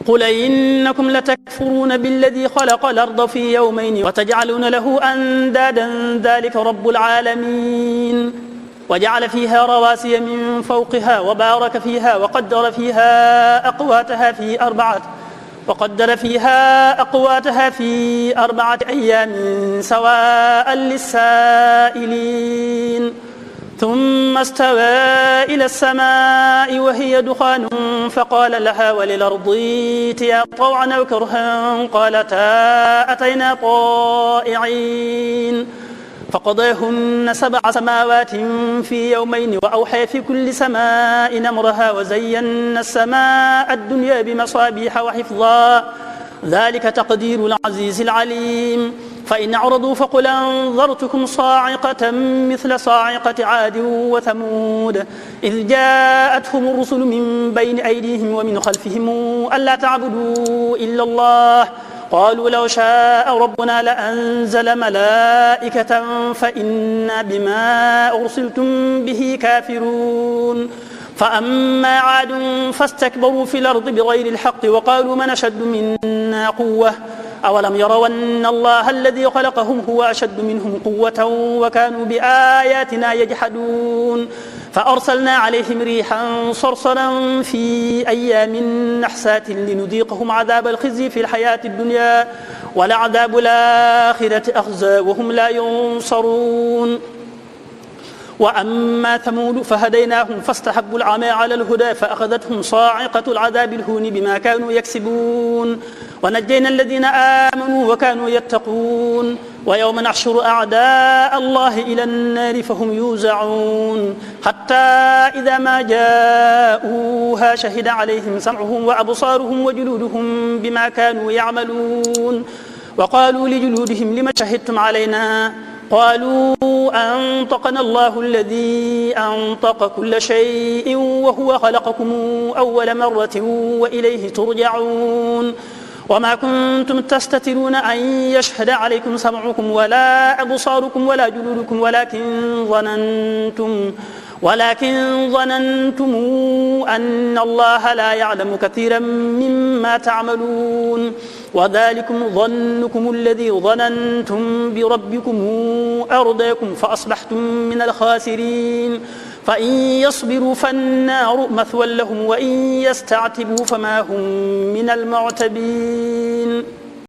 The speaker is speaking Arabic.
قل إنكم لتكفرون بالذي خلق الأرض في يومين وتجعلون له أندادا ذلك رب العالمين وجعل فيها رواسي من فوقها وبارك فيها وقدر فيها أقواتها في 4 أيام سواء للسائلين ثم استوى إلى السماء وهي دخان فقال لها وللأرض ائتيا طوعا أو كرها قالتا أتينا طائعين فقضاهن 7 سماوات في يومين وأوحى في كل سماء أمرها وزينا السماء الدنيا بمصابيح وحفظا ذلك تقدير العزيز العليم فإن أعرضوا فقل أنذرتكم صاعقة مثل صاعقة عاد وثمود إذ جاءتهم الرسل من بين أيديهم ومن خلفهم ألا تعبدوا إلا الله قالوا لو شاء ربنا لأنزل ملائكة فإنا بما أرسلتم به كافرون فأما عاد فاستكبروا في الأرض بغير الحق وقالوا من أشد منا قوة أولم يروا أن الله الذي خلقهم هو أشد منهم قوة وكانوا بآياتنا يجحدون فأرسلنا عليهم ريحا صرصرا في أيام نحسات لنذيقهم عذاب الخزي في الحياة الدنيا ولعذاب الآخرة أخزى وهم لا ينصرون وأما ثمود فهديناهم فاستحبوا العمى على الهدى فأخذتهم صاعقة العذاب الهون بما كانوا يكسبون ونجينا الذين آمنوا وكانوا يتقون ويوم نحشر أعداء الله إلى النار فهم يوزعون حتى إذا ما جاءوها شهد عليهم سمعهم وأبصارهم وجلودهم بما كانوا يعملون وقالوا لجلودهم لم شهدتم علينا قالوا أنطقنا الله الذي أنطق كل شيء وهو خلقكم أول مرة وإليه ترجعون وما كنتم تستترون أن يشهد عليكم سمعكم ولا أبصاركم ولا جلودكم ولكن ظننتم أن الله لا يعلم كثيرا مما تعملون وذلكم ظنكم الذي ظننتم بربكم أرداكم فأصبحتم من الخاسرين فإن يصبروا فالنار مثوى لهم وإن يستعتبوا فما هم من المعتبين